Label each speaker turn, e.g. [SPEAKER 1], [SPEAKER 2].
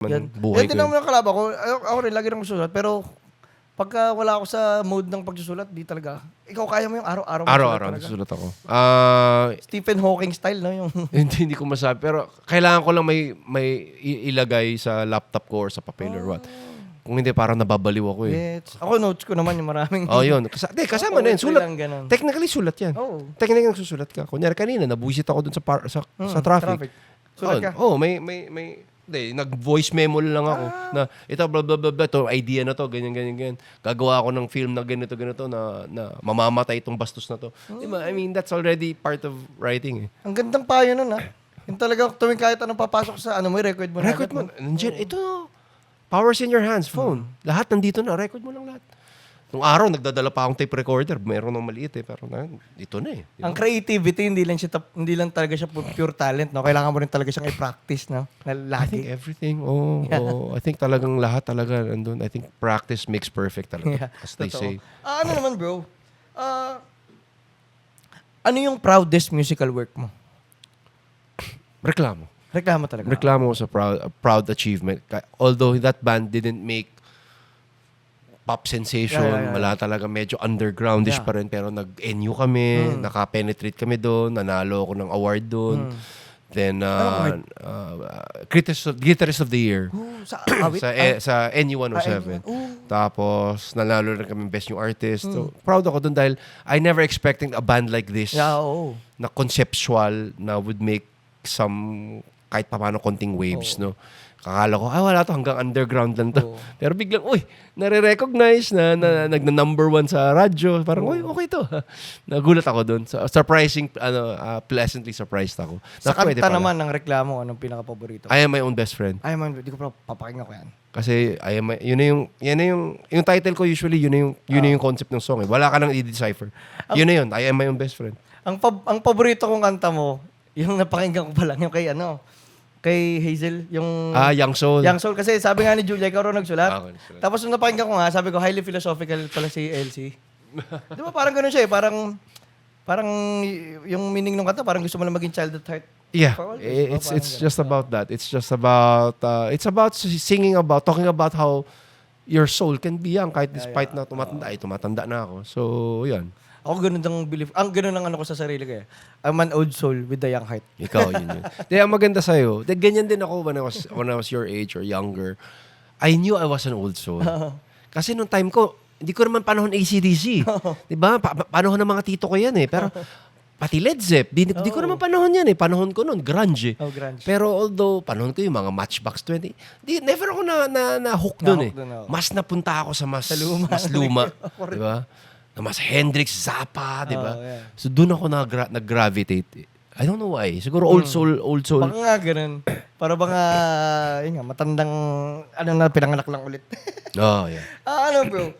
[SPEAKER 1] Yan.
[SPEAKER 2] buhay
[SPEAKER 1] Yan
[SPEAKER 2] ko
[SPEAKER 1] din naman yung kalaban ko. Ako rin, lagi nang susulat. Pero pagka wala ako sa mode ng pagsusulat, di talaga. Ikaw kaya mo yung araw-araw
[SPEAKER 2] Araw-araw
[SPEAKER 1] magsulat talaga.
[SPEAKER 2] nagsusulat ako.
[SPEAKER 1] Stephen Hawking style, no? Yung
[SPEAKER 2] Hindi ko masabi. Pero kailangan ko lang may ilagay sa laptop ko or sa papel or what. Kung hindi, parang nababaliw ako eh.
[SPEAKER 1] Yes. Ako notes ko naman yung maraming.
[SPEAKER 2] Oh, yun. Kasama na yun. Sulat.
[SPEAKER 1] Lang ganun.
[SPEAKER 2] Technically, sulat yan.
[SPEAKER 1] Oo.
[SPEAKER 2] Technically, nagsusulat ka. Kunyari, kanina, nabuisit ako dun sa traffic.
[SPEAKER 1] Sulat ka.
[SPEAKER 2] Hindi, nag-voice memo lang ako na ito, blah, blah, blah, blah, ito, idea na to, ganyan, ganyan, ganyan. Gagawa ako ng film na ganito, ganito, na mamamatay itong bastos na to. Diba? I mean, that's already part of writing eh.
[SPEAKER 1] Ang gandang payo nun, ha? Yung talaga, tuwing kahit anong papasok sa ano mo, record mo na.
[SPEAKER 2] Record mo. Nandiyan, ito, power's in your hands, phone. Lahat nandito na, record mo lang lahat. Nung araw, nagdadala pa akong tape recorder. Mayroon ng maliit eh, pero ito na eh.
[SPEAKER 1] Ang creativity, hindi lang talaga siya pure talent, no? Kailangan mo rin talaga siyang i-practice, no? Na
[SPEAKER 2] I think
[SPEAKER 1] lagi.
[SPEAKER 2] everything, I think talagang lahat talaga nandun. I think practice makes perfect talaga,
[SPEAKER 1] Yeah,
[SPEAKER 2] as they say.
[SPEAKER 1] Ano naman, bro? Ano yung proudest musical work mo?
[SPEAKER 2] Reklamo.
[SPEAKER 1] Reklamo talaga.
[SPEAKER 2] Reklamo was a proud achievement. Although that band didn't make pop sensation,
[SPEAKER 1] Yeah.
[SPEAKER 2] wala talaga, medyo undergroundish
[SPEAKER 1] Yeah.
[SPEAKER 2] pa rin, pero nag-NU kami, naka-penetrate kami doon, nanalo ako ng award doon. Then, Guitarist of the Year.
[SPEAKER 1] Sa
[SPEAKER 2] sa NU 107. Tapos, nanalo rin kami Best New Artist. So, proud ako doon dahil I never expecting a band like this
[SPEAKER 1] Yeah, oo.
[SPEAKER 2] na conceptual na would make some kahit pa paano konting waves, no? Kakala ko, wala to, hanggang underground lang to. Pero biglang, nare-recognize na nagna-number 1 sa radyo. Parang, okay to. Nagulat ako doon. So, pleasantly surprised ako.
[SPEAKER 1] Sa
[SPEAKER 2] Pwede
[SPEAKER 1] kanta
[SPEAKER 2] pala.
[SPEAKER 1] naman ng reklamo, anong pinaka-paborito?
[SPEAKER 2] I Am My Own Best Friend.
[SPEAKER 1] Ay man, di ko pa papakinggan ko yan.
[SPEAKER 2] Kasi yun na yung title ko usually, yun na yung concept ng song eh. Wala ka nang i-decipher. Yun na yun, I Am My Own Best Friend.
[SPEAKER 1] Ang paborito kong kanta mo, yung napakinggan ko pa lang, yung kay Hazel, yung
[SPEAKER 2] Young Soul.
[SPEAKER 1] Young Soul. Kasi sabi nga ni Julia, ikaw rin nagsulat.
[SPEAKER 2] Ako nagsulat.
[SPEAKER 1] Tapos nung napakinggan ko nga, sabi ko, highly philosophical pala si Elsie. Di ba parang ganun siya eh, parang yung meaning ng kanta, parang gusto mo lang maging child at heart.
[SPEAKER 2] Yeah,
[SPEAKER 1] For always.
[SPEAKER 2] it's just about that. It's just about singing about, talking about how your soul can be young kahit despite na tumatanda na ako. So, yan.
[SPEAKER 1] Ako ganun ang belief. Ang ganun ang ano ko sa sarili ko eh. I'm an old soul with a young heart.
[SPEAKER 2] Ikaw, yun. Kaya ang maganda sa'yo, ganyan din ako when I was your age or younger. I knew I was an old soul. Kasi nung time ko, hindi ko naman panahon AC/DC. Diba? Panahon ng mga tito ko yan eh. Pero pati Led Zepp, di ko naman panahon yan eh. Panahon ko noon, grunge eh.
[SPEAKER 1] Oh, grunge.
[SPEAKER 2] Pero although, panahon ko yung mga Matchbox 20, never ako na-hook doon eh.
[SPEAKER 1] Na-hook dun,
[SPEAKER 2] Mas napunta ako sa mas luma. Diba? Na mas Hendrix, Zappa, diba?
[SPEAKER 1] yeah.
[SPEAKER 2] So doon ako nag-gravitate. I don't know why. Siguro old soul.
[SPEAKER 1] Baka nga ganun. Para baka, yun nga, matandang, pinanganak lang ulit.
[SPEAKER 2] Oh, yeah.
[SPEAKER 1] Ano bro?